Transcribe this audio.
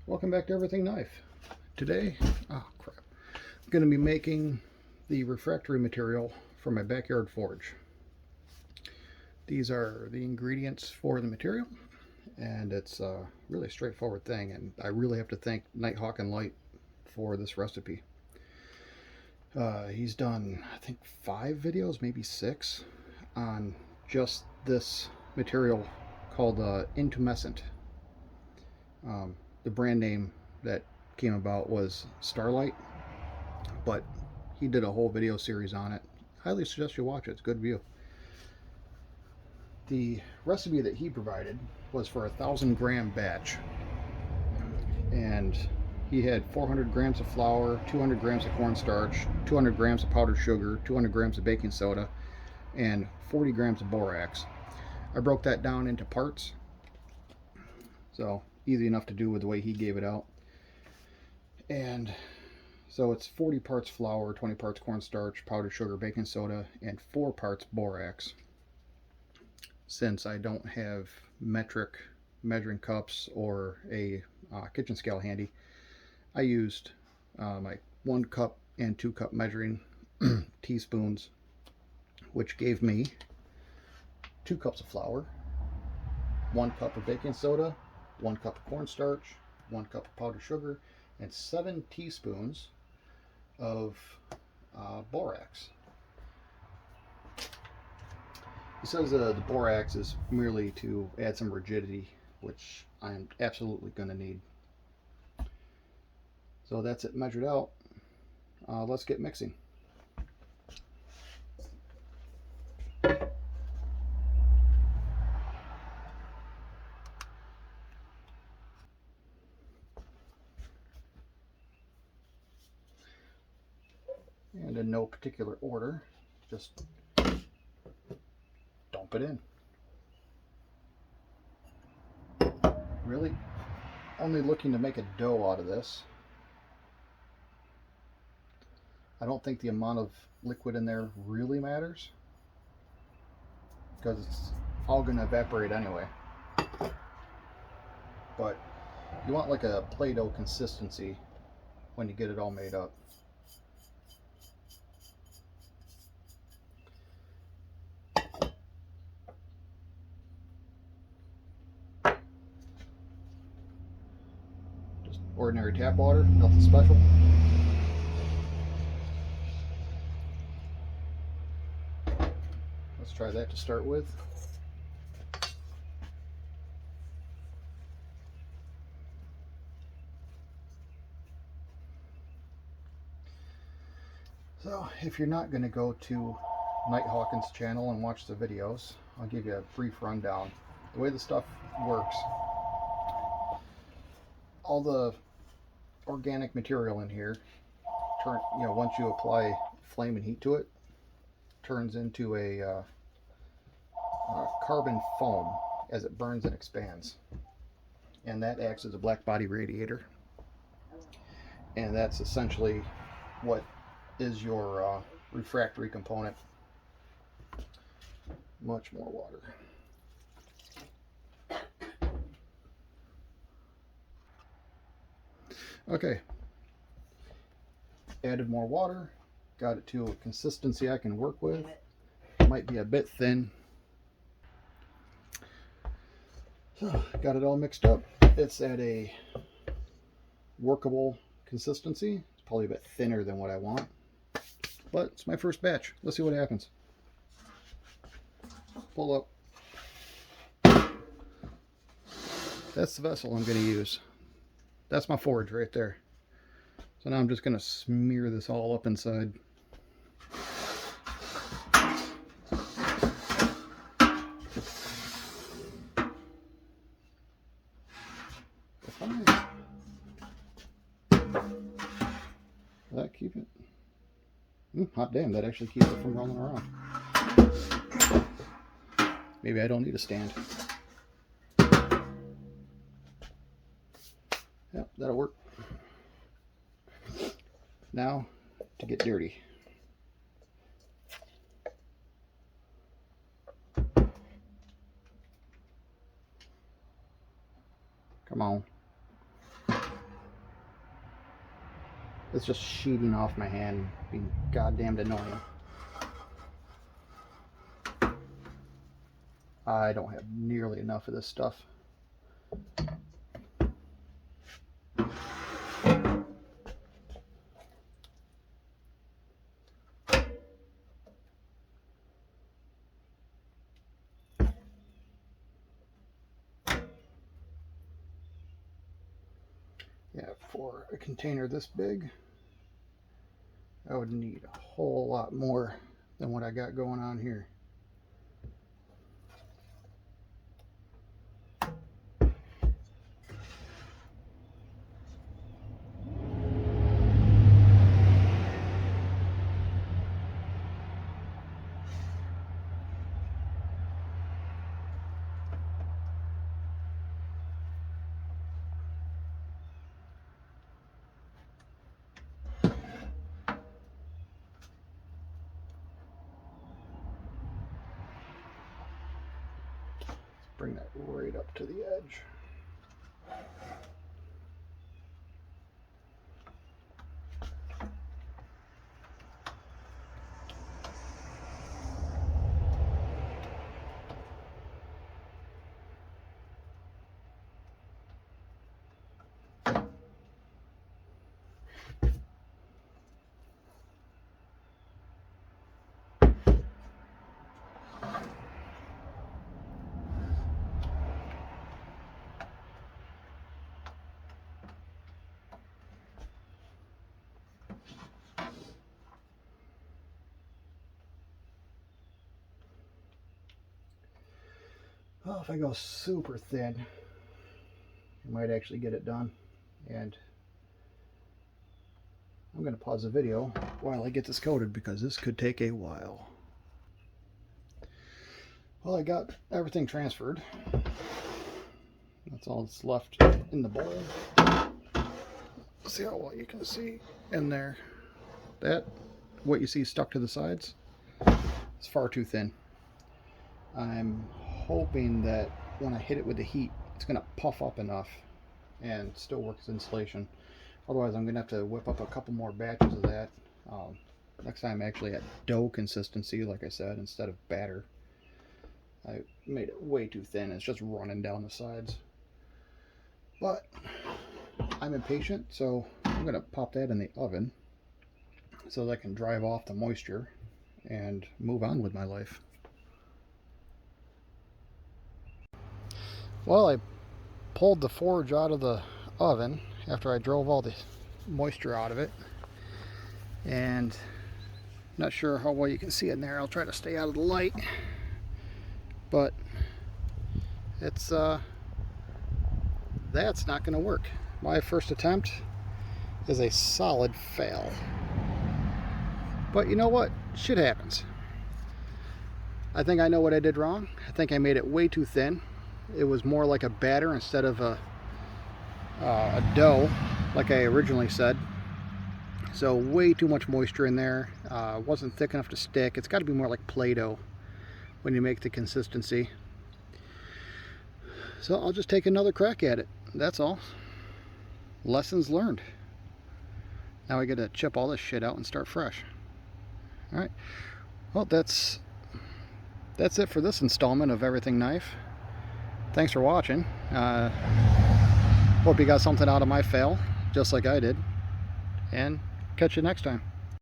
Welcome back to Everything Knife. Today, I'm going to be making the refractory material for my backyard forge. These are the ingredients for the material, and it's a really straightforward thing, and I really have to thank NightHakinLight for this recipe. He's done, I think, 5 videos, maybe 6, on just this material called intumescent. The brand name that came about was Starlight, but he did a whole video series on it. Highly suggest you watch it. It's a good view. The recipe that he provided was for a 1,000-gram batch, and he had 400 grams of flour, 200 grams of cornstarch, 200 grams of powdered sugar, 200 grams of baking soda, and 40 grams of borax. I broke that down into parts, so easy enough to do with the way he gave it out. And so it's 40 parts flour, 20 parts cornstarch, powdered sugar, baking soda, and 4 parts borax. Since I don't have metric measuring cups or a kitchen scale handy, I used my 1 cup and 2 cup measuring teaspoons, which gave me 2 cups of flour, 1 cup of baking soda, 1 cup of cornstarch, 1 cup of powdered sugar, and 7 teaspoons of borax. He says the borax is merely to add some rigidity, which I am absolutely going to need. So that's it measured out. Let's get mixing. And in no particular order, just dump it in. Really only looking to make a dough out of this. I don't think the amount of liquid in there really matters, because it's all going to evaporate anyway. But you want like a Play-Doh consistency when you get it all made up. Just ordinary tap water, nothing special. Let's try that to start with. So if you're not going to go to NightHakin's channel and watch the videos, I'll give you a brief rundown. The way the stuff works, all the organic material in here, once you apply flame and heat to it, turns into a carbon foam as it burns and expands, and that acts as a black body radiator, and that's essentially what is your refractory component. Much more water. Okay, added more water, got it to a consistency I can work with. Might be a bit thin. So, got it all mixed up. It's at a workable consistency. It's probably a bit thinner than what I want, but it's my first batch. Let's see what happens. Pull up. That's the vessel I'm going to use. That's my forge right there. So now I'm just going to smear this all up inside. Will that keep it? Hot damn, that actually keeps it from rolling around. Maybe I don't need a stand. Yep, that'll work. Now to get dirty. Come on. It's just sheeting off my hand, being goddamn annoying. I don't have nearly enough of this stuff. Yeah, for a container this big, I would need a whole lot more than what I got going on here. Bring that right up to the edge. Well, if I go super thin, I might actually get it done. And I'm going to pause the video while I get this coated because this could take a while. Well, I got everything transferred. That's all that's left in the bowl. See how well you can see in there. That, what you see stuck to the sides, is far too thin. I'm hoping that when I hit it with the heat, it's going to puff up enough and still work as insulation. Otherwise, I'm going to have to whip up a couple more batches of that. Next time, actually at dough consistency, like I said, instead of batter. I made it way too thin. It's just running down the sides. But I'm impatient, so I'm going to pop that in the oven so that I can drive off the moisture and move on with my life. Well, I pulled the forge out of the oven after I drove all the moisture out of it, and not sure how well you can see it in there. I'll try to stay out of the light, but it's that's not going to work. My first attempt is a solid fail, but you know what, shit happens. I think I know what I did wrong. I think I made it way too thin. It was more like a batter instead of a dough, like I originally said. So way too much moisture in there. Wasn't thick enough to stick. It's got to be more like Play-Doh when you make the consistency. So I'll just take another crack at it. That's all. Lessons learned. Now I got to chip all this shit out and start fresh. All right. Well, that's it for this installment of Everything Knife. Thanks for watching. Hope you got something out of my fail, just like I did. And catch you next time.